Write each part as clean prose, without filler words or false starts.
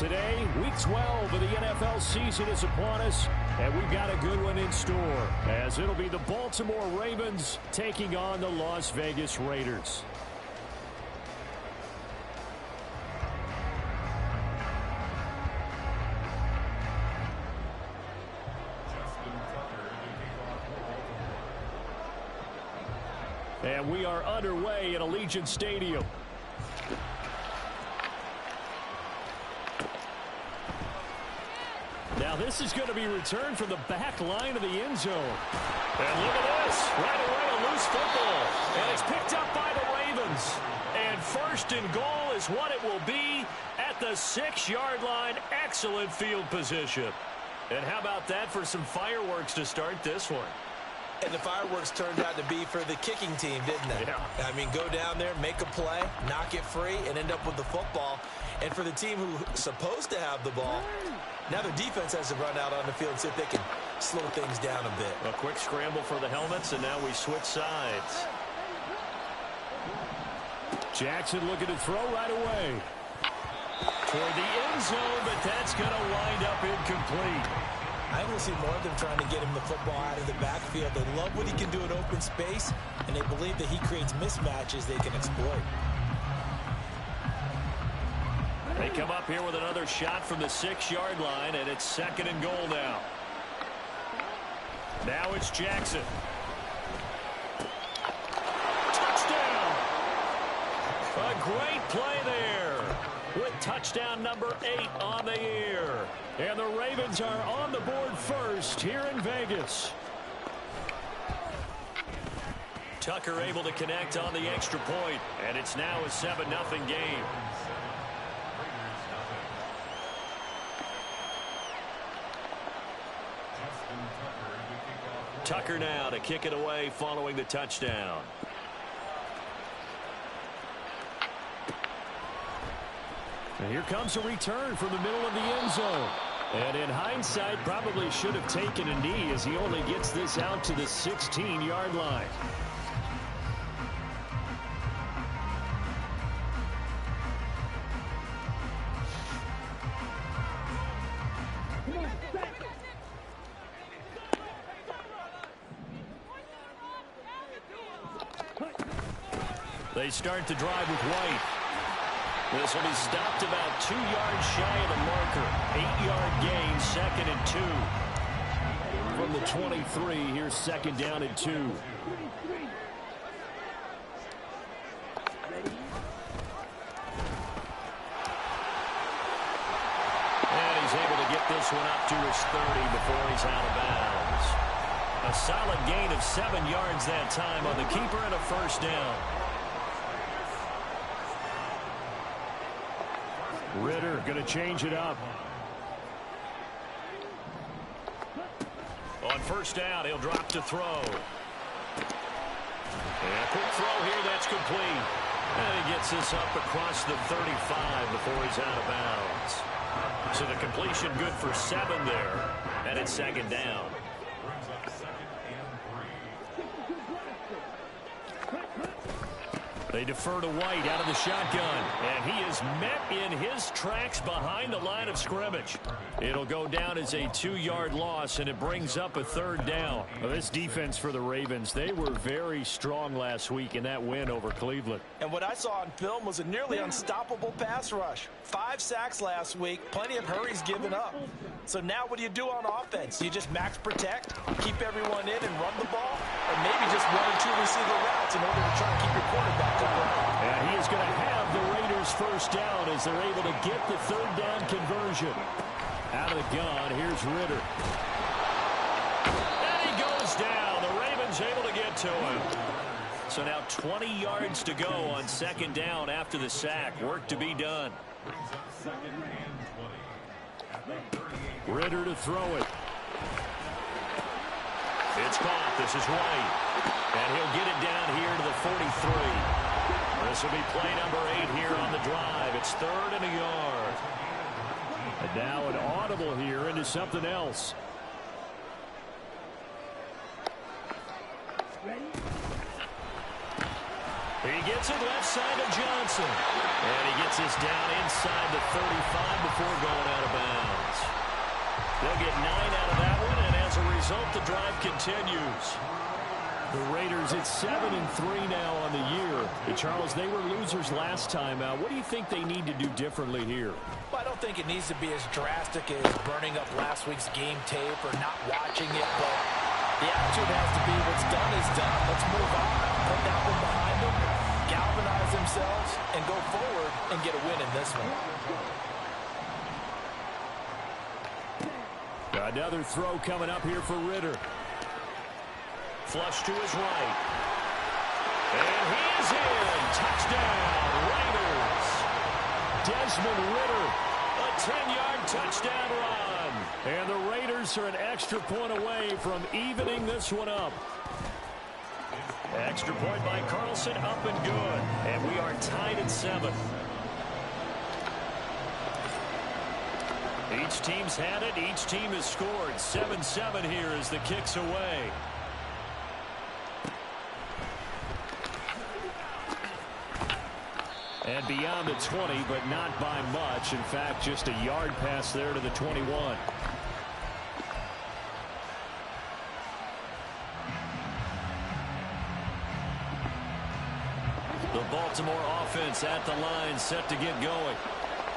Today, Week 12 of the NFL season is upon us, and we've got a good one in store, as it'll be the Baltimore Ravens taking on the Las Vegas Raiders. And we are underway at Allegiant Stadium. Now this is going to be returned from the back line of the end zone. And look at this. Right away, a loose football. And it's picked up by the Ravens. And first and goal is what it will be at the 6-yard line. Excellent field position. And how about that for some fireworks to start this one? And the fireworks turned out to be for the kicking team, didn't they? Yeah. I mean, go down there, make a play, knock it free, and end up with the football. And for the team who's supposed to have the ball, now their defense has to run out on the field and see if they can slow things down a bit. A quick scramble for the helmets, and now we switch sides. Jackson looking to throw right away. Toward the end zone, but that's going to wind up incomplete. I want to see more of them trying to get him the football out of the backfield. They love what he can do in open space, and they believe that he creates mismatches they can exploit. They come up here with another shot from the 6-yard line, and it's second and goal now. Now it's Jackson. Touchdown! A great play there with touchdown number 8 on the year. And the Ravens are on the board first here in Vegas. Tucker able to connect on the extra point, and it's now a 7-0 game. Tucker now to kick it away following the touchdown. And here comes a return from the middle of the end zone. And in hindsight, probably should have taken a knee as he only gets this out to the 16-yard line. They start the drive with White. This will be stopped about 2 yards shy of the marker. 8-yard gain, second and 2. From the 23, here's second down and 2. And he's able to get this one up to his 30 before he's out of bounds. A solid gain of 7 yards that time on the keeper and a first down. Ritter going to change it up. On first down, he'll drop to throw. And a quick throw here, that's complete. And he gets this up across the 35 before he's out of bounds. So the completion good for 7 there. And it's second down. They defer to White out of the shotgun. And he is met in his tracks behind the line of scrimmage. It'll go down as a 2-yard loss, and it brings up a third down. Well, this defense for the Ravens, they were very strong last week in that win over Cleveland. And what I saw on film was a nearly unstoppable pass rush. 5 sacks last week, plenty of hurries given up. So now what do you do on offense? Do you just max protect, keep everyone in and run the ball? Or maybe just 1 or 2 receiver routes in order to try to keep your quarterback upright? And he is going to have the Raiders first down as they're able to get the third down conversion. Out of the gun, here's Ritter. And he goes down. The Ravens able to get to him. So now 20 yards to go on second down after the sack. Work to be done. Ritter to throw it. It's caught. This is White. And he'll get it down here to the 43. This will be play number 8 here on the drive. It's 3rd and a yard. And now an audible here into something else. He gets it left side to Johnson. And he gets this down inside the 35 before going They'll get 9 out of that one, and as a result, the drive continues. The Raiders at 7-3 now on the year. And Charles, they were losers last time out. What do you think they need to do differently here? Well, I don't think it needs to be as drastic as burning up last week's game tape or not watching it, but the attitude has to be what's done is done. Let's move on. Put that one behind them, galvanize themselves, and go forward and get a win in this one. Another throw coming up here for Ritter. Flush to his right. And he is in. Touchdown, Raiders. Desmond Ritter, a 10-yard touchdown run. And the Raiders are an extra point away from evening this one up. Extra point by Carlson, up and good. And we are tied at 7. Each team's had it. Each team has scored. 7-7 here as the kick's away. And beyond the 20, but not by much. In fact, just a yard pass there to the 21. The Baltimore offense at the line, set to get going.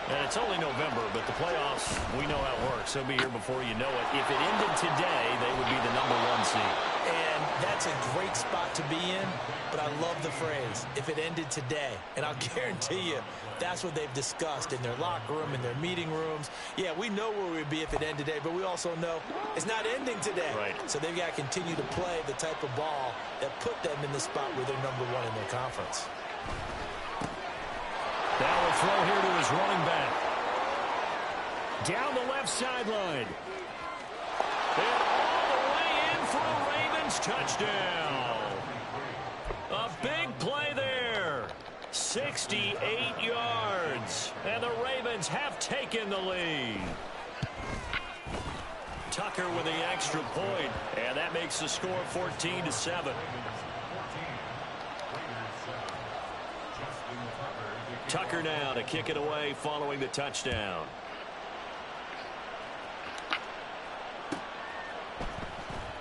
And it's only November, but the playoffs, we know how it works. They'll be here before you know it. If it ended today, they would be the #1 seed. And that's a great spot to be in, but I love the phrase, if it ended today. And I'll guarantee you, that's what they've discussed in their locker room, in their meeting rooms. Yeah, we know where we'd be if it ended today, but we also know it's not ending today. Right. So they've got to continue to play the type of ball that put them in the spot where they're #1 in their conference. Now a throw here to his running back. Down the left sideline. And all the way in for a Ravens touchdown. A big play there. 68 yards. And the Ravens have taken the lead. Tucker with the extra point. And that makes the score 14-7. Tucker now to kick it away following the touchdown.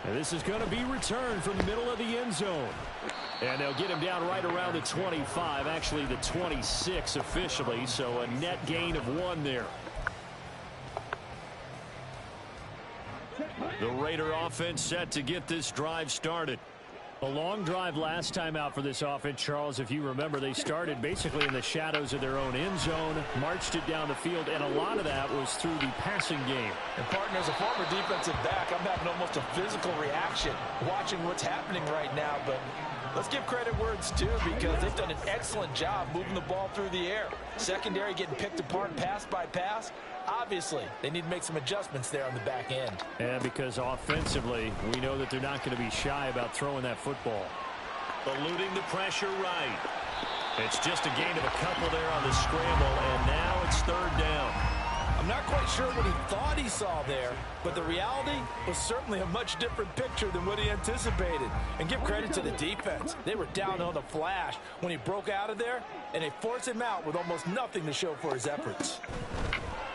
And this is going to be returned from the middle of the end zone. And they'll get him down right around the 25, actually the 26 officially, so a net gain of 1 there. The Raider offense set to get this drive started. A long drive last time out for this offense, Charles. If you remember, they started basically in the shadows of their own end zone, marched it down the field, and a lot of that was through the passing game. And, partner, as a former defensive back, I'm having almost a physical reaction watching what's happening right now. But let's give credit where it's due, because they've done an excellent job moving the ball through the air. Secondary getting picked apart pass by pass. Obviously, they need to make some adjustments there on the back end. And because offensively, we know that they're not going to be shy about throwing that football. Eluding the pressure right. It's just a gain of a couple there on the scramble, and now it's 3rd down. I'm not quite sure what he thought he saw there, but the reality was certainly a much different picture than what he anticipated. And give credit to the defense. They were down on the flash when he broke out of there, and they forced him out with almost nothing to show for his efforts.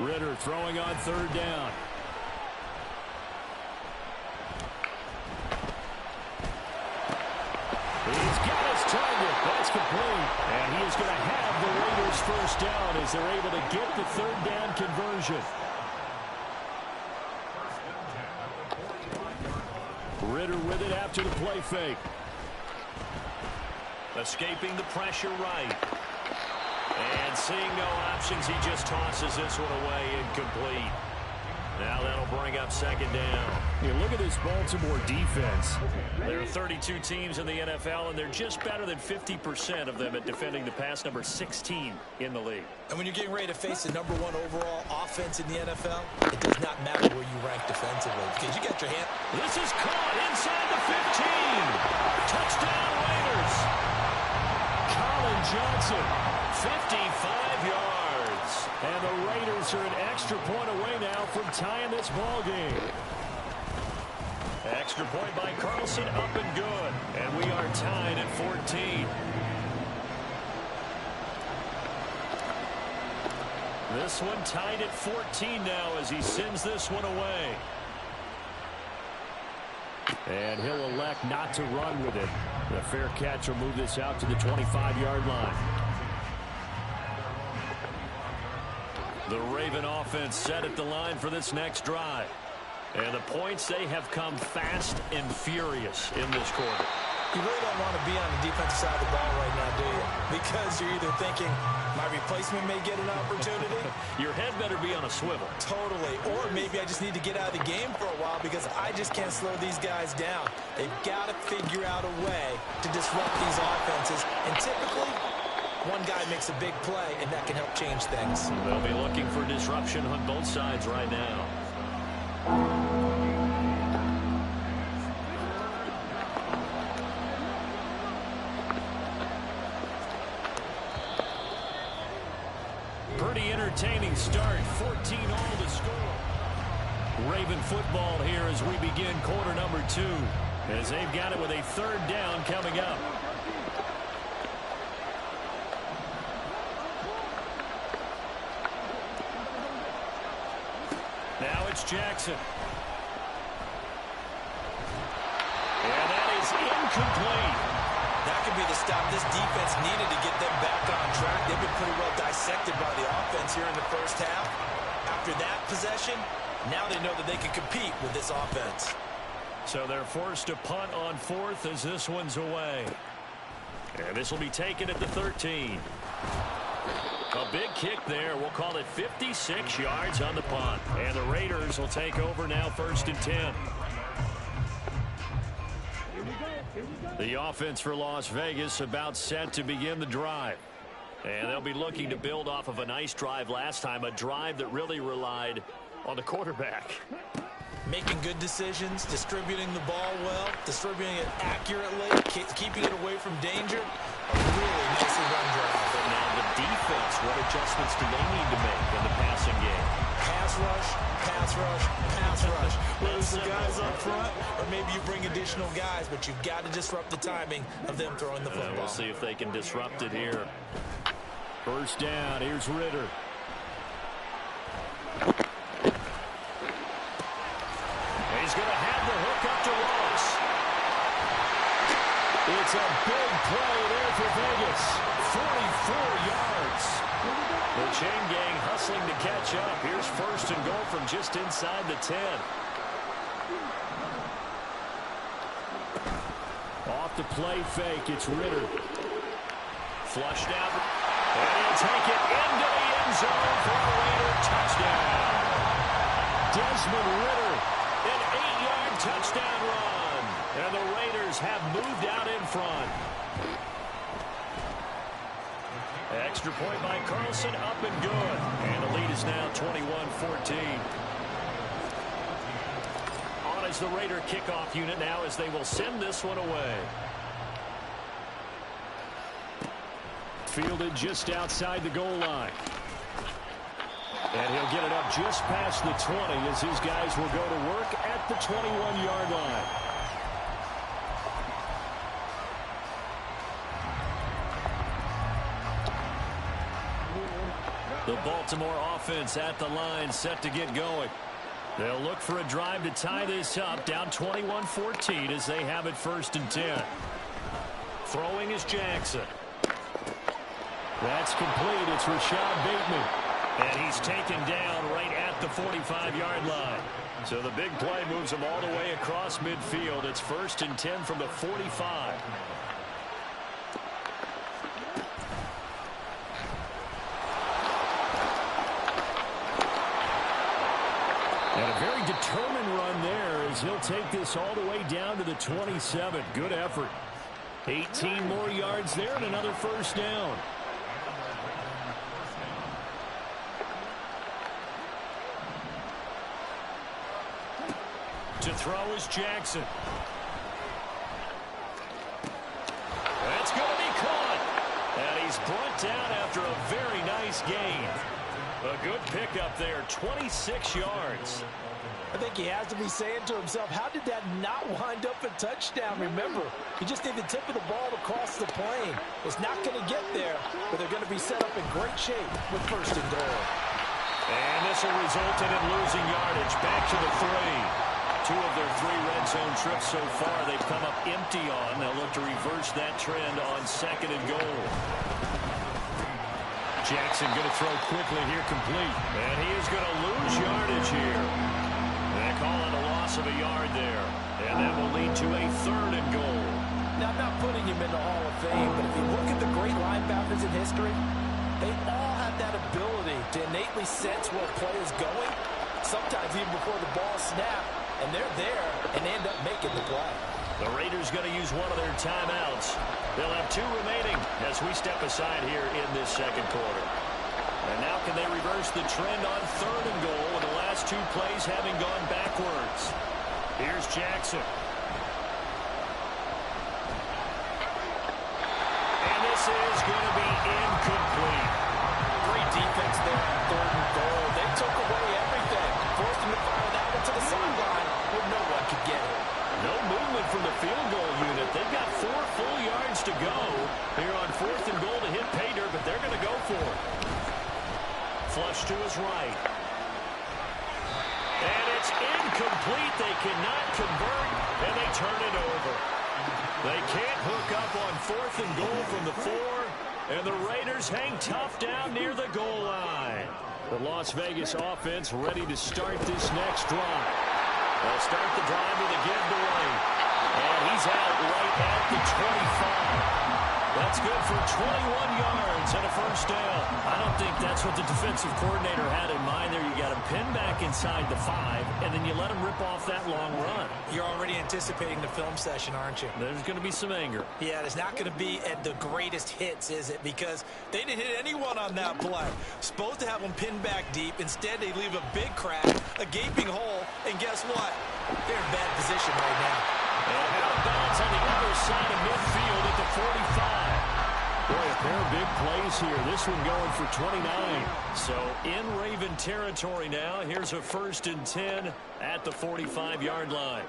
Ritter throwing on 3rd down. He's got his target. That's complete. And he is going to have the Raiders 1st down as they're able to get the 3rd down conversion. Ritter with it after the play fake. Escaping the pressure right. And seeing no options, he just tosses this one away, incomplete. Now that'll bring up 2nd down. You look at this Baltimore defense. There are 32 teams in the NFL, and they're just better than 50% of them at defending the pass, number 16 in the league. And when you're getting ready to face the #1 overall offense in the NFL, it does not matter where you rank defensively, because you got your hand. This is caught inside the 15. Touchdown Raiders. Colin Johnson, 55 yards. And the Raiders are an extra point away now from tying this ball game. Extra point by Carlson, up and good. And we are tied at 14. This one tied at 14 now as he sends this one away. And he'll elect not to run with it. The fair catch will move this out to the 25-yard line. The Raven offense set at the line for this next drive. And the points, they have come fast and furious in this quarter. You really don't want to be on the defensive side of the ball right now, do you? Because you're either thinking, my replacement may get an opportunity. Your head better be on a swivel. Totally. Or maybe I just need to get out of the game for a while because I just can't slow these guys down. They've got to figure out a way to disrupt these offenses. And typically, one guy makes a big play, and that can help change things. They'll be looking for disruption on both sides right now. Pretty entertaining start. 14 all to score. Raven football here as we begin quarter number 2. As they've got it with a third down coming up. Now it's Jackson. And that is incomplete. That could be the stop this defense needed to get them back on track. They've been pretty well dissected by the offense here in the first half. After that possession, now they know that they can compete with this offense. So they're forced to punt on 4th as this one's away. And this will be taken at the 13. A big kick there. We'll call it 56 yards on the punt. And the Raiders will take over now 1st and 10. The offense for Las Vegas about set to begin the drive. And they'll be looking to build off of a nice drive last time, a drive that really relied on the quarterback. Making good decisions, distributing the ball well, distributing it accurately, keeping it away from danger. A really nicely run drive. But now the defense, what adjustments do they need to make in the passing game? Pass rush, pass rush, pass rush. Whether it's the guys up front or maybe you bring additional guys, but you've got to disrupt the timing of them throwing the football. We'll see if they can disrupt it here. First down, here's Ritter. He's going to have the hook up to Ross. It's a big play there for Vegas. 44 yards. The chain gang hustling to catch up. Here's 1st and goal from just inside the 10. Off the play fake, it's Ritter. Flushed out. And he'll take it into the end zone for a Raider touchdown. Desmond Ritter, an 8-yard touchdown run. And the Raiders have moved out in front. Extra point by Carlson, up and good. And the lead is now 21-14. On is the Raider kickoff unit now as they will send this one away. Fielded just outside the goal line. And he'll get it up just past the 20 as his guys will go to work at the 21-yard line. The Baltimore offense at the line set to get going. They'll look for a drive to tie this up, down 21-14 as they have it 1st and 10. Throwing is Jackson. That's complete. It's Rashad Bateman. And he's taken down right at the 45-yard line. So the big play moves him all the way across midfield. It's 1st and 10 from the 45. And a very determined run there as he'll take this all the way down to the 27. Good effort. 18 more yards there and another 1st down. To throw is Jackson. That's going to be caught. And he's brought down after a very nice gain. A good pickup there, 26 yards. I think he has to be saying to himself, how did that not wind up a touchdown? Remember, you just need the tip of the ball to cross the plane. It's not going to get there, but they're going to be set up in great shape with 1st and goal. And this will result in him losing yardage. Back to the 3. 2 of their 3 red zone trips so far they've come up empty on. They'll look to reverse that trend on 2nd and goal. Jackson going to throw quickly here, complete. And he is going to lose yardage here. They call it a loss of a yard there. And that will lead to a 3rd and goal. Now, I'm not putting him in the Hall of Fame, but if you look at the great linebackers in history, they all have that ability to innately sense where a play is going, sometimes even before the ball snaps, and they're there and end up making the play. The Raiders going to use one of their timeouts. They'll have 2 remaining as we step aside here in this 2nd quarter. And now can they reverse the trend on 3rd and goal with the last 2 plays having gone backwards? Here's Jackson. And this is going to be incomplete. Great defense there on 3rd and goal. They took away everything. Forced him to fire that one to the sideline where no one could get it. No movement from the field goal unit. They've got 4 full yards to go here on 4th and goal to hit pay dirt, but they're going to go for it. Flush to his right. And it's incomplete. They cannot convert, and they turn it over. They can't hook up on 4th and goal from the 4, and the Raiders hang tough down near the goal line. The Las Vegas offense ready to start this next drive. They'll start the drive with a give to White. And he's out right at the 25. That's good for 21 yards and a 1st down. I don't think that's what the defensive coordinator had in mind there. You got him pinned back inside the 5, and then you let him rip off that long run. You're already anticipating the film session, aren't you? There's going to be some anger. Yeah, there's not going to be at the greatest hits, is it? Because they didn't hit anyone on that play. Supposed to have them pinned back deep. Instead, they leave a big crack, a gaping hole, and guess what? They're in bad position right now. And out of bounds on the other side of midfield at the 45. Boy, a pair of big plays here. This one going for 29. So in Raven territory now. Here's a 1st and 10 at the 45-yard line.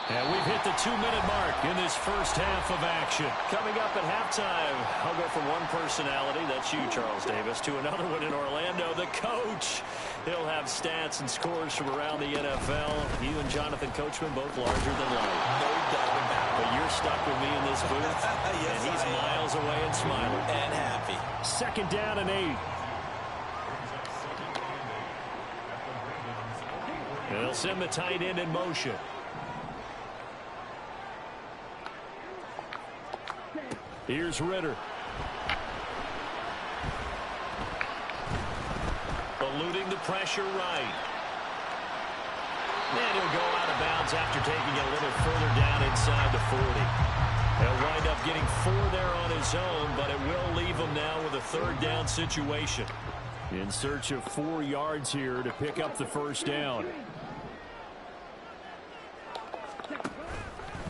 And we've hit the 2-minute mark in this first half of action. Coming up at halftime, I'll go from one personality, that's you, Charles Davis, to another one in Orlando, the coach. He'll have stats and scores from around the NFL. You and Jonathan Coachman both larger than life. No doubt about it. But you're stuck with me in this booth, yes, and he's miles away and smiling. And happy. 2nd down and 8. They'll send the tight end in motion. Here's Ritter. Eluding the pressure right. And he'll go out of bounds after taking it a little further down inside the 40. He'll wind up getting 4 there on his own, but it will leave him now with a 3rd down situation. In search of 4 yards here to pick up the 1st down.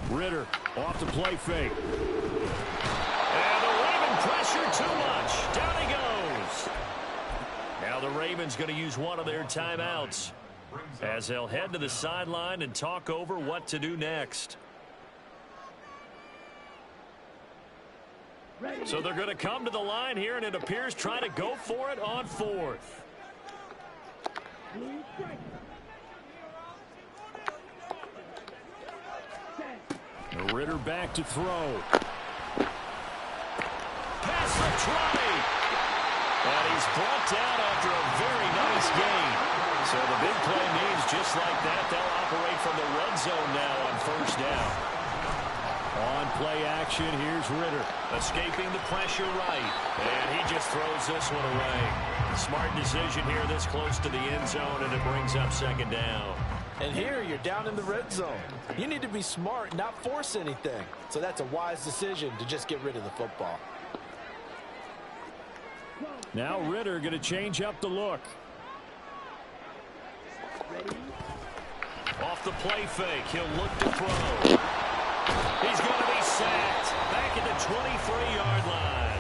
Ritter off the play fake. And the Raven pressure too much. Down he goes. Now the Ravens going to use one of their timeouts as they'll head to the sideline and talk over what to do next. So they're going to come to the line here, and it appears try to go for it on 4th. Ritter back to throw. Pass the 20. And he's brought down after a very nice gain. So the big play means just like that, they'll operate from the red zone now on 1st down. On play action, here's Ritter. Escaping the pressure right. And he just throws this one away. Smart decision here this close to the end zone, and it brings up 2nd down. And here you're down in the red zone. You need to be smart and not force anything. So that's a wise decision to just get rid of the football. Now Ritter going to change up the look. Off the play fake, he'll look to throw. He's going to be sacked back at the 23-yard line.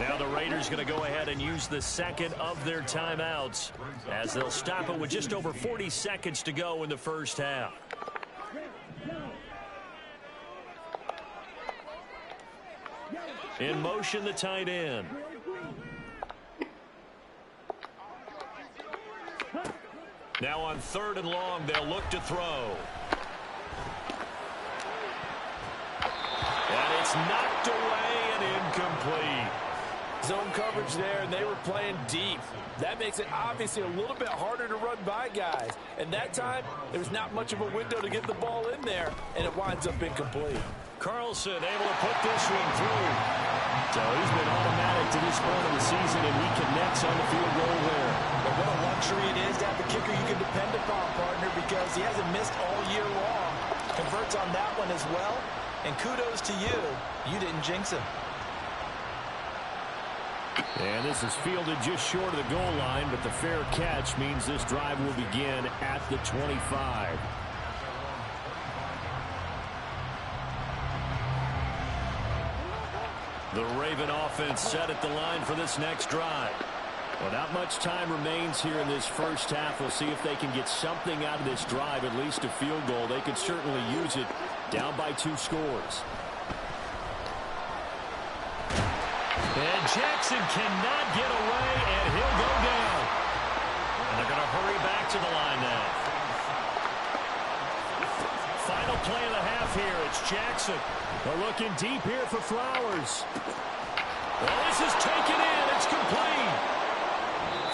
Now the Raiders going to go ahead and use the 2nd of their timeouts as they'll stop it with just over 40 seconds to go in the first half. In motion, the tight end. Now on 3rd and long, they'll look to throw. And it's knocked away and incomplete. Zone coverage there, and they were playing deep. That makes it obviously a little bit harder to run by guys. And that time, there's not much of a window to get the ball in there, and it winds up incomplete. Carlson able to put this one through. So he's been automatic to this point of the season, and he connects on the field goal there. But what a luxury it is to have a kicker you can depend upon, partner, because he hasn't missed all year long. Converts on that one as well, and kudos to you. You didn't jinx him. And this is fielded just short of the goal line, but the fair catch means this drive will begin at the 25. The Raven offense set at the line for this next drive. Well, not much time remains here in this first half. We'll see if they can get something out of this drive, at least a field goal. They could certainly use it, down by 2 scores. And Jackson cannot get away, and he'll go down. And they're going to hurry back to the line now. Final play of the half here. It's Jackson. They're looking deep here for Flowers. Well, this is taken in. It's complete.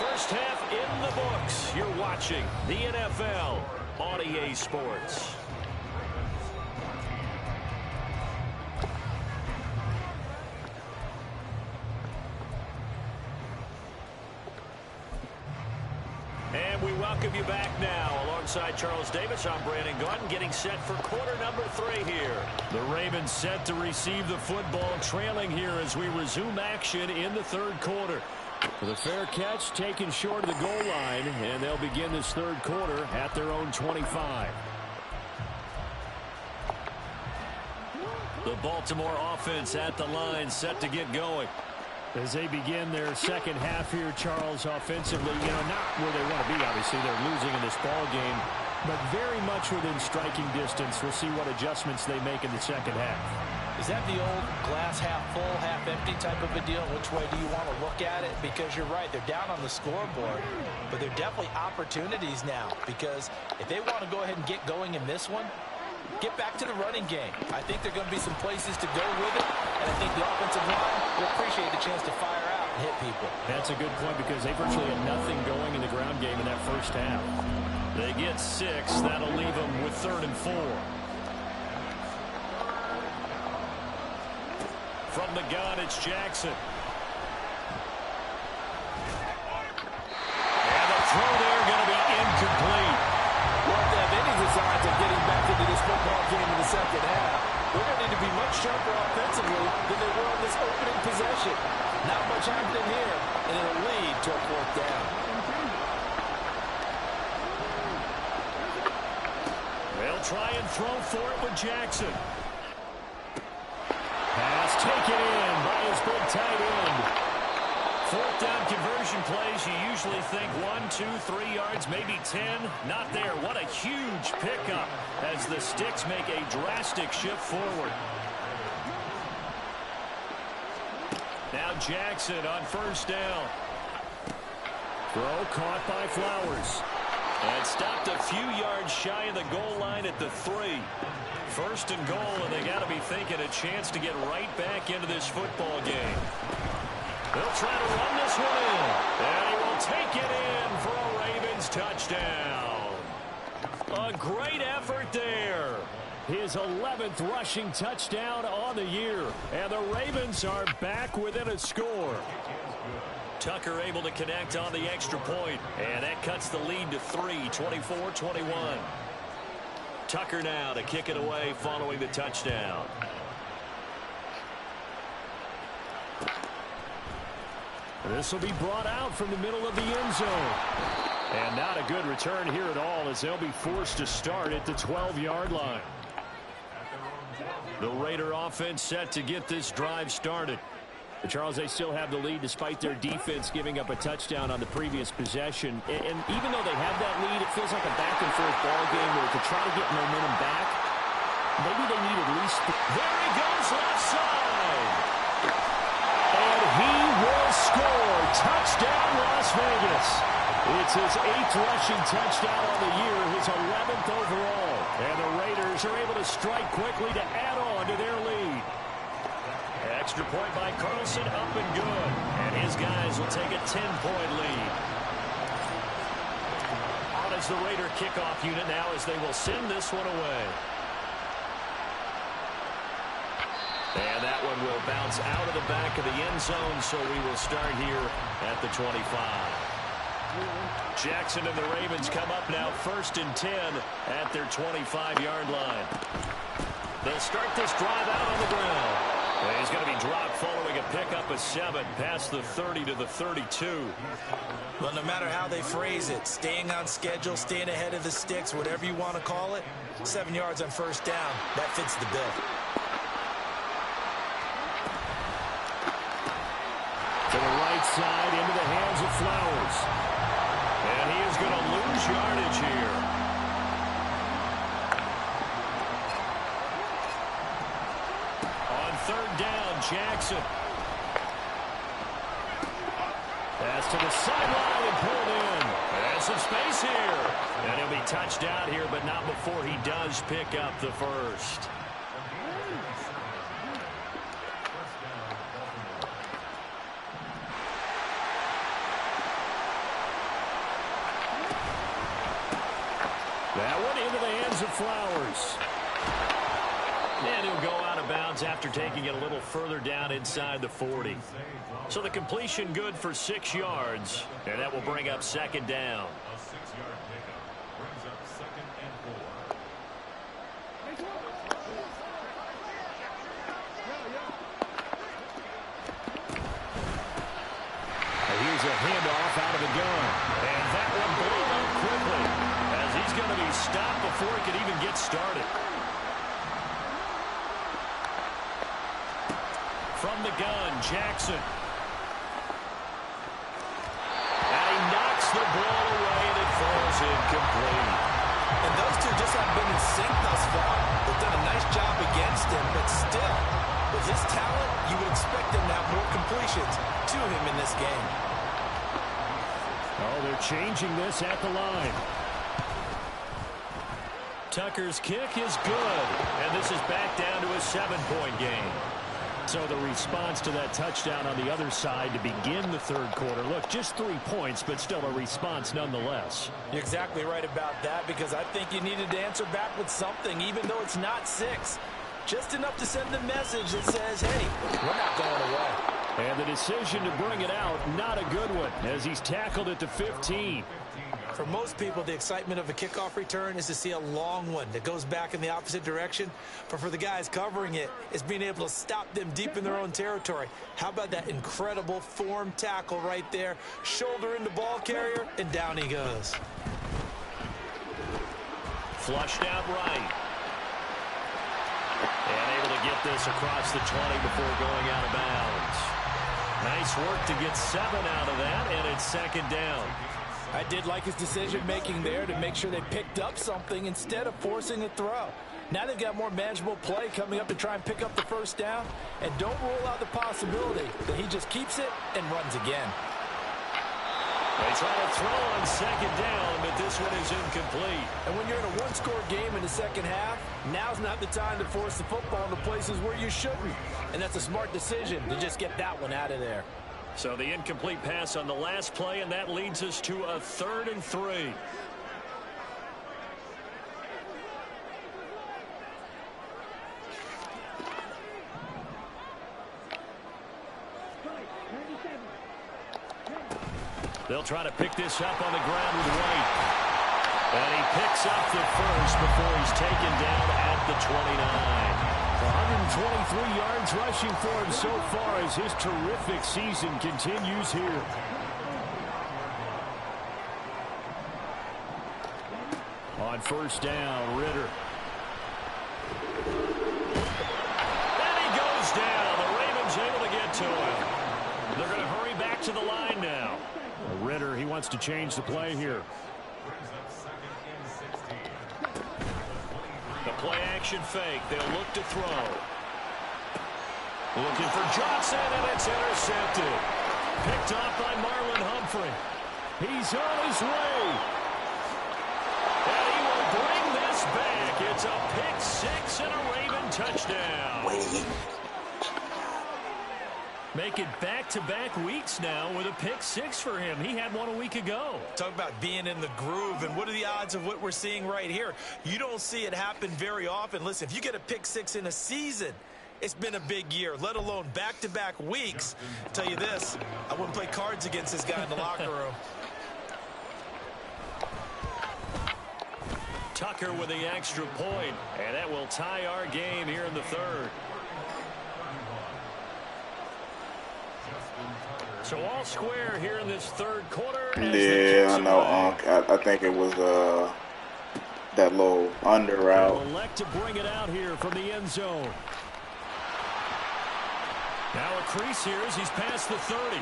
First half in the books. You're watching the NFL on EA Sports. And we welcome you back now. Alongside Charles Davis, I'm Brandon Gaudin, getting set for quarter number 3 here. The Ravens set to receive the football, trailing here as we resume action in the 3rd quarter. For the fair catch taken short of the goal line, and they'll begin this 3rd quarter at their own 25. The Baltimore offense at the line, set to get going. As they begin their second half here, Charles, offensively, not where they want to be, obviously. They're losing in this ball game, but very much within striking distance. We'll see what adjustments they make in the second half. Is that the old glass half full, half empty type of a deal? Which way do you want to look at it? Because you're right, they're down on the scoreboard, but they're definitely opportunities now, because if they want to go ahead and get going in this one, get back to the running game. I think there are going to be some places to go with it, and I think the offensive line will appreciate the chance to fire out and hit people. That's a good point, because they virtually had nothing going in the ground game in that first half. They get 6. That'll leave them with 3rd and 4. From the gun, it's Jackson. And the throw there going to be incomplete. Well, if they have any designs of getting back into this football game in the second half, they're going to need to be much sharper offensively than they were on this opening possession. Not much happening here, and it'll lead to a 4th down. They'll try and throw for it with Jackson. Pass taken in by his big tight end. 4th down conversion plays, you usually think 1, 2, 3 yards, maybe 10. Not there. What a huge pickup as the Sticks make a drastic shift forward. Now Jackson on 1st down. Throw caught by Flowers. And stopped a few yards shy of the goal line at the 3. 1st and goal, and they got to be thinking a chance to get right back into this football game. They'll try to run this one in. And he will take it in for a Ravens touchdown. A great effort there. His 11th rushing touchdown on the year. And the Ravens are back within a score. Tucker able to connect on the extra point. And that cuts the lead to 3, 24-21. Tucker now to kick it away following the touchdown. This will be brought out from the middle of the end zone. And not a good return here at all, as they'll be forced to start at the 12-yard line. The Raider offense set to get this drive started. But Charles, they still have the lead despite their defense giving up a touchdown on the previous possession. And even though they have that lead, it feels like a back-and-forth ball game where to try to get momentum back, maybe they need at least... There he goes left side! his 8th rushing touchdown on the year, his 11th overall. And the Raiders are able to strike quickly to add on to their lead. Extra point by Carlson, up and good. And his guys will take a 10-point lead. On is the Raider kickoff unit now as they will send this one away. And that one will bounce out of the back of the end zone, so we will start here at the 25. Jackson and the Ravens come up now 1st and 10 at their 25-yard line. They'll start this drive out on the ground. And he's going to be dropped following a pickup of 7 past the 30 to the 32. Well, no matter how they phrase it, staying on schedule, staying ahead of the sticks, whatever you want to call it, 7 yards on 1st down, that fits the bill. To the right side, into the hands of Flowers. And he is going to lose yardage here. On 3rd down, Jackson. Pass to the sideline and pulled in. There's some space here. And he'll be touched out here, but not before he does pick up the first. That one into the hands of Flowers. And he'll go out of bounds after taking it a little further down inside the 40. So the completion good for 6 yards, and that will bring up 2nd down. A 6-yard pickup brings up 2nd and 4. Here's a handoff out of the gun. And that one blown up quickly as he's going to be stopped before he can even get started. From the gun, Jackson. And he knocks the ball away, and it falls incomplete. And those two just haven't been in sync thus far. They've done a nice job against him, but still, with his talent, you would expect him to have more completions to him in this game. Oh, they're changing this at the line. Tucker's kick is good, and this is back down to a 7-point game. So the response to that touchdown on the other side to begin the 3rd quarter. Look, just 3 points, but still a response nonetheless. You're exactly right about that, because I think you needed to answer back with something, even though it's not 6. Just enough to send the message that says, hey, we're not going away. And the decision to bring it out, not a good one, as he's tackled at the 15. For most people, the excitement of a kickoff return is to see a long one that goes back in the opposite direction. But for the guys covering it, it's being able to stop them deep in their own territory. How about that incredible form tackle right there? Shoulder into ball carrier, and down he goes. Flushed out right. And able to get this across the 20 before going out of bounds. Nice work to get 7 out of that, and it's 2nd down. I did like his decision-making there to make sure they picked up something instead of forcing a throw. Now they've got more manageable play coming up to try and pick up the 1st down. And don't rule out the possibility that he just keeps it and runs again. They try to throw on 2nd down, but this one is incomplete. And when you're in a 1-score game in the 2nd half, now's not the time to force the football into places where you shouldn't. And that's a smart decision to just get that one out of there. So the incomplete pass on the last play, and that leads us to a 3rd and 3. They'll try to pick this up on the ground with White. And he picks up the first before he's taken down at the 29. 123 yards rushing for him so far as his terrific season continues here. On 1st down, Ritter. And he goes down. The Ravens able to get to him. They're going to hurry back to the line now. Ritter, he wants to change the play here. The play-action fake. They'll look to throw. Looking for Johnson, and it's intercepted. Picked off by Marlon Humphrey. He's on his way. And he will bring this back. It's a pick six and a Raven touchdown. Make it back-to-back weeks now with a pick six for him. He had one a week ago. Talk about being in the groove, and what are the odds of what we're seeing right here? You don't see it happen very often. Listen, if you get a pick six in a season, it's been a big year, let alone back-to-back weeks. I'll tell you this, I wouldn't play cards against this guy in the locker room. Tucker with the extra point, and that will tie our game here in the third. So all square here in this third quarter. Yeah, I know, I think it was that little under route. They'll elect to bring it out here from the end zone. Now a crease here as he's past the 30.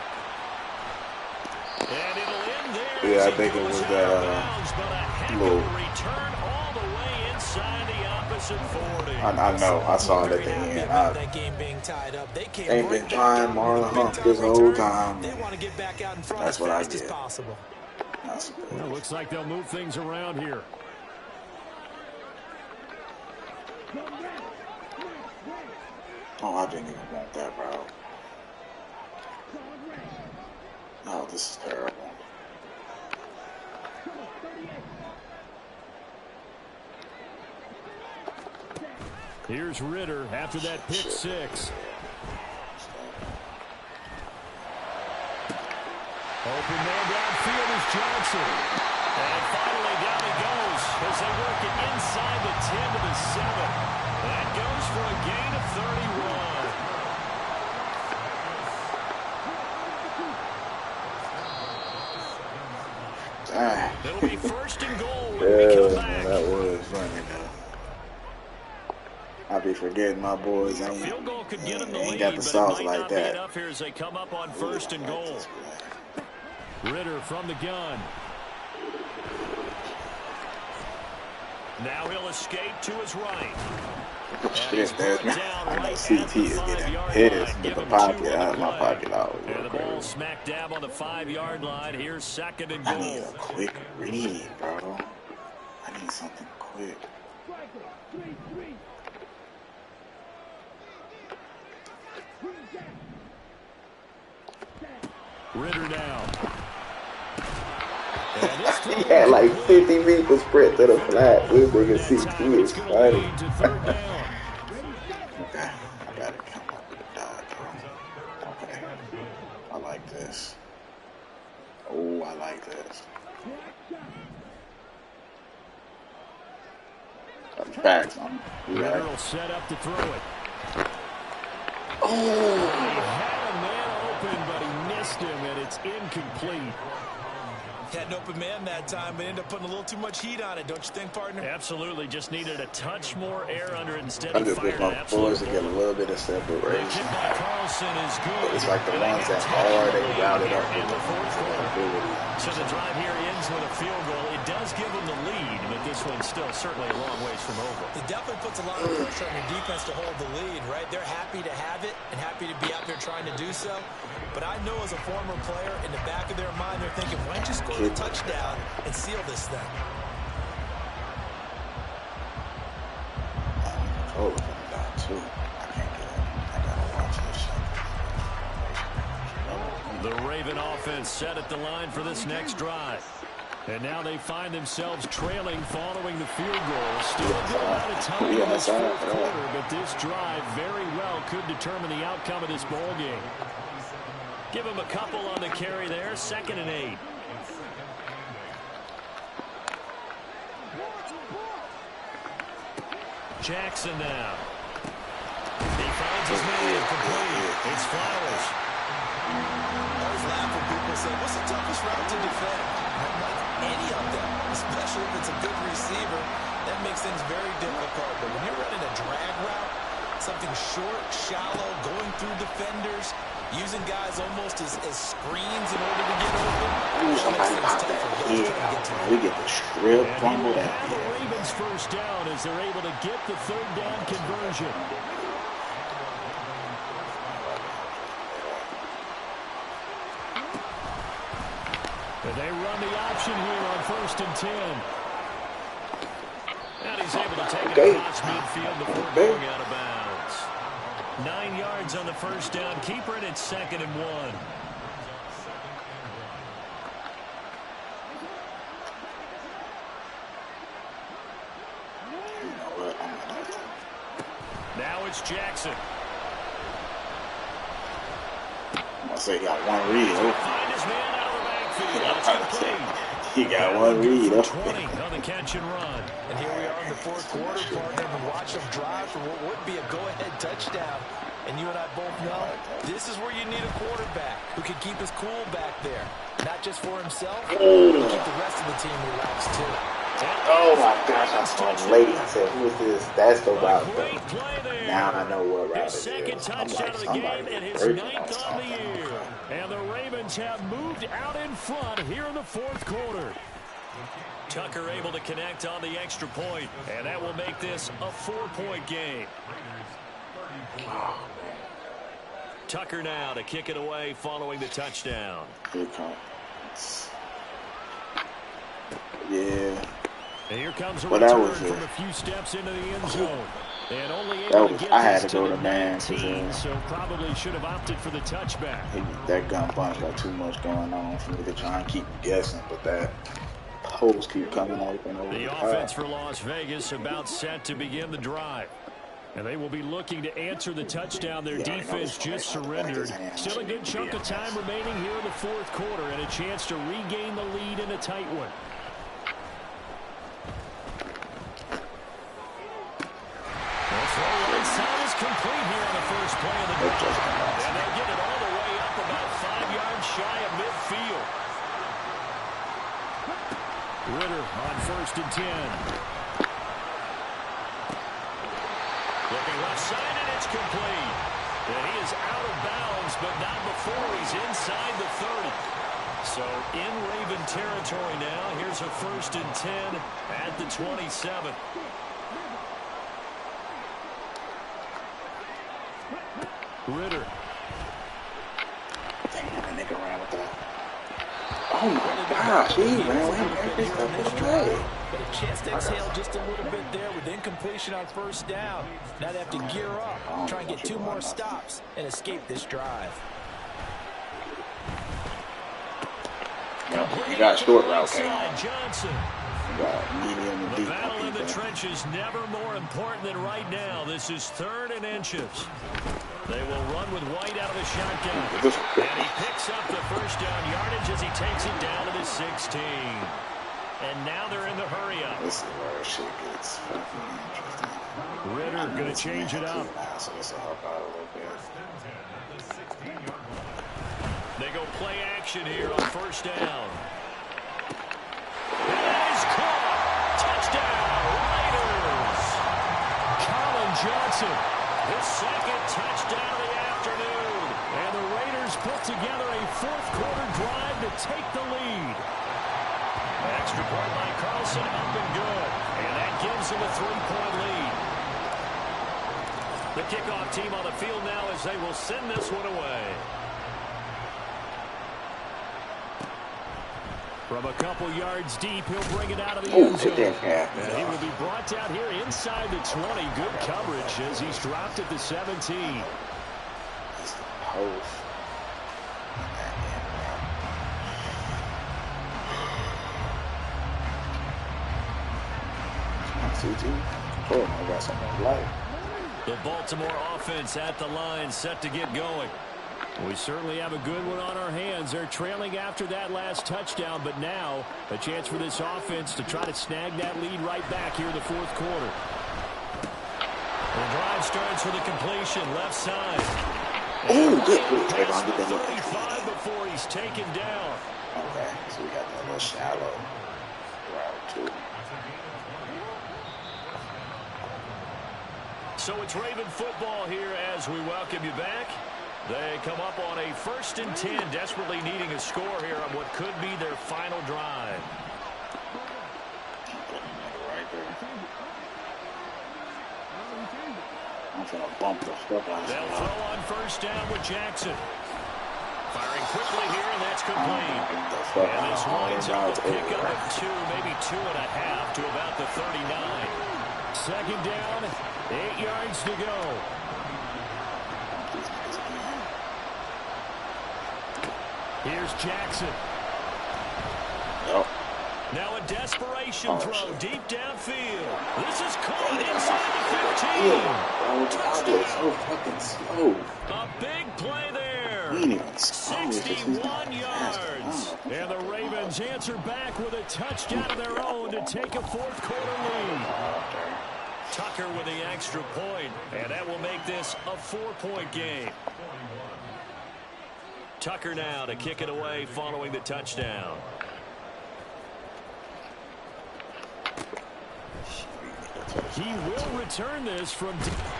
And it'll end there. Yeah, I think it was that little. Return all the way inside the opposite 40. I know. I saw it at the end. That game being tied up. They came ain't been trying Marlon Hunt this whole time. They want to get back out in front That's as what fast I as get. possible. Well, looks like they'll move things around here. Oh, I didn't even want that route. Oh, this is terrible. Here's Ritter after that pick six. Open man downfield is Johnson. And finally down he goes as they work it inside the 10 to the 7. That goes for a gain of 31. Dang. It'll be first and goal when we come back. That was funny though. I be forgetting my boys ain't, Field goal could get him the lead, got the but sauce it might like not be that. enough here as they come up on first and goal. Ritter from the gun. Now he'll escape to his right. Shit, I know CT is getting pissed with the pocket out of my pocket always. And the ball smack dab on the 5-yard line. Here's second and I need goal. a quick read, bro. I need something quick. Ritter now. He had like 50 people sprint to the flat. This nigga CT is funny. Okay, I gotta come up with a dodge, bro. Okay, I like this. Oh, I like this. Facts on Ritter will set up to throw it. Oh, He had a man open, but he missed him, and it's incomplete. Had an open man that time, but ended up putting a little too much heat on it, don't you think, partner? Absolutely, just needed a touch more air under it instead I of just fired get my an boys absolute to get a bullet. little bit of The separation. kick by Carlson is good. It's like the And they ones have that taken hard, the they lead routed here up in the fourth quarter. ability. So the drive here ends with a field goal. It does give them the lead, but this one's still certainly a long ways from over. It definitely puts a lot of pressure on your defense to hold the lead, right? They're happy to have it and happy to be out there trying to do so. But I know as a former player, in the back of their mind, they're thinking, why don't you score the touchdown and seal this thing? Oh, down too. I can't get it. I gotta watch this shit. The Raven offense set at the line for this next drive. And now they find themselves trailing following the field goal. Still a good amount of time in this fourth quarter, but this drive very well could determine the outcome of this ball game. Give him a couple on the carry there, 2nd and 8. Jackson now. He finds his man complete. It's Flowers. I always laugh when people say, what's the toughest route to defend? I'm like, any of them, especially if it's a good receiver. That makes things very difficult. But when you're running a drag route, something short, shallow, going through defenders, using guys almost as screens in order to get open. Ooh, somebody popped that head out. We get the strip fumble that The Ravens first down as they're able to get the 3rd down conversion. And they run the option here on 1st and 10. And he's able to take it across midfield before going out of bounds. 9 yards on the first down. Keeper it at 2nd and 1. Now it's Jackson. I say he got one read. Find his man out of the backfield. He got one read. 20 on the catch and run. And here we are in the 4th quarter, partner, and watch them drive for what would be a go-ahead touchdown. And you and I both know this is where you need a quarterback who can keep his cool back there. Not just for himself, but keep the rest of the team relaxed too. Oh my gosh, I saw him late. I said, who is this? That's the route. Now I know what route his it second is. touchdown of the game and his 9th on the year. And the Ravens have moved out in front here in the 4th quarter. Tucker able to connect on the extra point, and that will make this a 4-point game. Tucker now to kick it away following the touchdown. Here comes. Yeah. And here comes a return from a few steps into the end zone. And only able to get this to the 19, so probably should have opted for the touchback. That gun bunch got too much going on for me to try and keep guessing, but that holes keep coming open over the offense for Las Vegas about set to begin the drive. And they will be looking to answer the touchdown their defense just surrendered. Still a good chunk of time remaining here in the 4th quarter and a chance to regain the lead in a tight one. The throw right side is complete here on the first play of the drive. And they'll get it all the way up about 5 yards shy of midfield. Ritter on 1st and 10. Looking left side, and it's complete. And he is out of bounds, but not before he's inside the 30. So in Raven territory now. Here's a 1st and 10 at the 27. Ritter. Damn, that nigga ran with that. Oh my gosh, he ran with him every step of the way. But a chance to exhale just a little bit there with incompletion on 1st down. Now they have to gear up, try and get 2 more stops, and escape this drive. You got short route, Johnson. You got medium and deep. The battle in the trenches never more important than right now. This is 3rd and inches. They will run with White out of the shotgun. And he picks up the 1st down yardage as he takes it down to the 16. And now they're in the hurry-up. This is where shit gets fucking interesting. Ritter going to change it up. So this will help out a little bit. They go play action here on 1st down. That is caught. Touchdown, Raiders. Colin Johnson, his 2nd touchdown of the afternoon. And the Raiders put together a 4th quarter drive to take the lead. Extra point by Carlson, up and good. And that gives them a 3-point lead. The kickoff team on the field now as they will send this one away. From a couple yards deep, he'll bring it out of the end zone. And he will be brought down here inside the 20. Good coverage as he's dropped at the 17. I got something light. The Baltimore offense at the line, set to get going. We certainly have a good one on our hands. They're trailing after that last touchdown, but now a chance for this offense to try to snag that lead right back here in the 4th quarter. The drive starts with a completion, left side. Oh, good. 35 before he's taken down. Okay, so we got that little shallow route too. So it's Raven football here as we welcome you back. They come up on a 1st and 10, desperately needing a score here on what could be their final drive. Right there. I'm gonna bump the fuck out. They'll throw on 1st down with Jackson. Firing quickly here, and that's complete. And this winds up a pickup of 2, maybe 2.5 to about the 39. Second down, 8 yards to go. Here's Jackson. Yep. Now a desperation throw deep downfield. This is caught inside the 15. Touchdown. So fucking slow. A big play there. 61 yards. And the Ravens answer back with a touchdown of their own to take a fourth quarter lead. Tucker with the extra point, and that will make this a 4-point game. Tucker now to kick it away following the touchdown. He will return this from...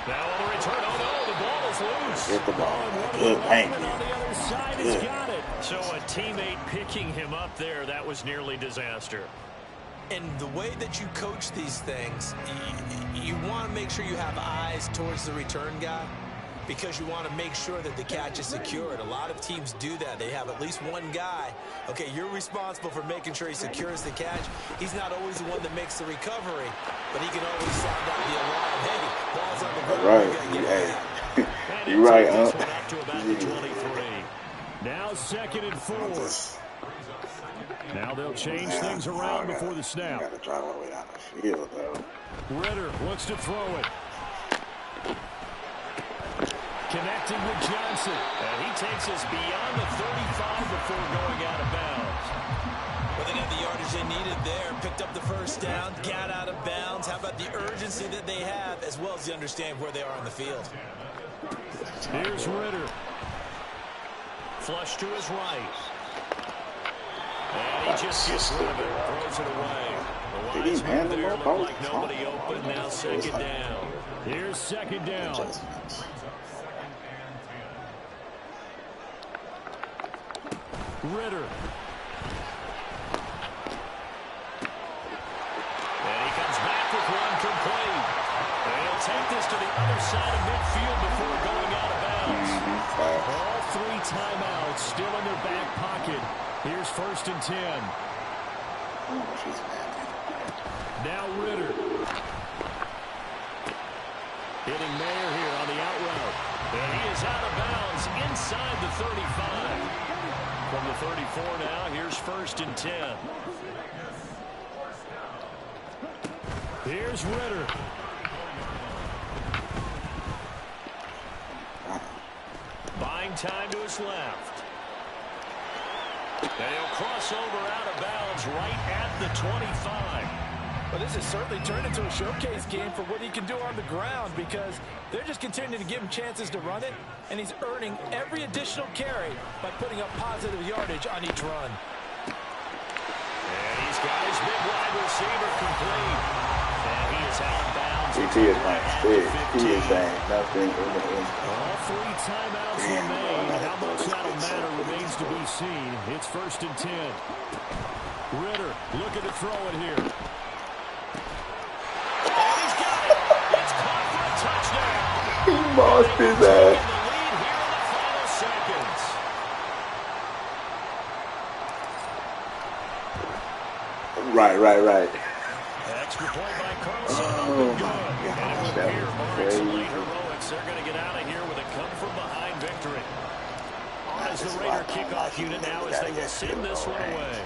Now on the return, oh no, the ball is loose. Get the ball. Good, thank you. On the other side has got it. So a teammate picking him up there, that was nearly disaster. And the way that you coach these things, you want to make sure you have eyes towards the return guy, because you want to make sure that the catch is secured. A lot of teams do that. They have at least one guy. Okay, you're responsible for making sure he secures the catch. He's not always the one that makes the recovery, but he can always sound out the alarm. Hey, ball's on the ground. Right. Hey, you're right, huh? Up to about the 23. Now 2nd and 4. Now they'll change things around before the snap. Got to drive all the way down the field, though. Ritter wants to throw it. Connecting with Johnson. And he takes us beyond the 35 before going out of bounds. Well, they got the yardage they needed there. Picked up the first down, got out of bounds. How about the urgency that they have, as well as the understand where they are on the field. Here's Ritter. Flush to his right. And he just gets rid of it. Throws it away. The wise move there looked like nobody open. Now 2nd down. Here's 2nd down. Ritter. And he comes back with one complete. And he'll take this to the other side of midfield before going out of bounds. All 3 timeouts still in their back pocket. Here's 1st and 10. Now Ritter. Hitting Mayer here on the out route. And he is out of bounds inside the 35. From the 34 now, here's 1st and 10. Here's Ritter. Buying time to his left. And he'll cross over out of bounds right at the 25. Well, this has certainly turned into a showcase game for what he can do on the ground, because they're just continuing to give him chances to run it, and he's earning every additional carry by putting up positive yardage on each run. And he's got his big wide receiver complete. And he is out of bounds. GT is playing stick. He is saying nothing in the end. All 3 timeouts remain. How much that'll matter remains to be seen. It's 1st and 10. Ritter looking to throw it here. He lost his ass. Right. Extra point by Carlson. Oh, my gosh, that was crazy. Heroics. They're going to get out of here with a come-from-behind victory. On as the Raider kickoff unit now as they will send this one away.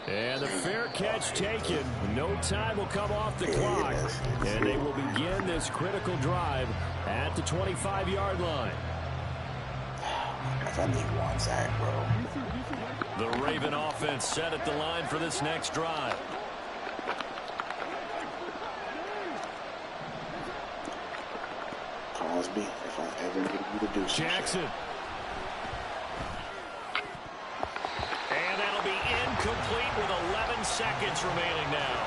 And the fair catch taken. No time will come off the clock. And they will begin this critical drive at the 25-yard line. I need one sack, bro. The Raven offense set at the line for this next drive. Cosby, if I ever get you to do something. Jackson. And that'll be incomplete with 11 seconds remaining now.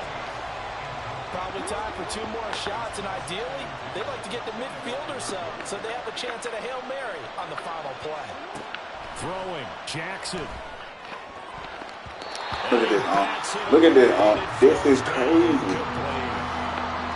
Probably time for 2 more shots, and ideally, they'd like to get to midfield or so they have a chance at a Hail Mary on the final play. Throwing, Jackson. Look at this, Look at this, This is crazy.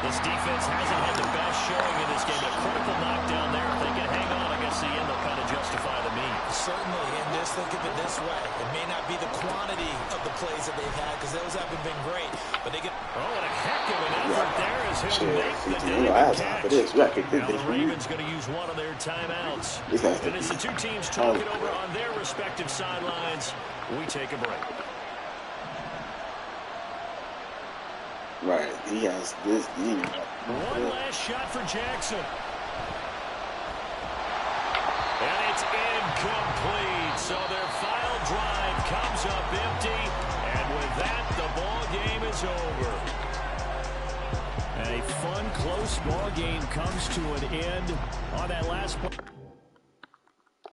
This defense hasn't had the best showing in this game. A critical knockdown there. If they can hang on against the end, they'll cut it justify the means. Certainly, and just think of it this way. It may not be the quantity of the plays that they've had, because those haven't been great, but they get... Oh, and a heck of an effort there as he'll make the For this. now the Ravens going to use one of their timeouts. And as the two teams talk it over on their respective sidelines, we take a break. Right, he has this. One last shot for Jackson. And it's incomplete. So their final drive comes up empty. And with that, the ball game is over. A fun, close ball game comes to an end on that last play.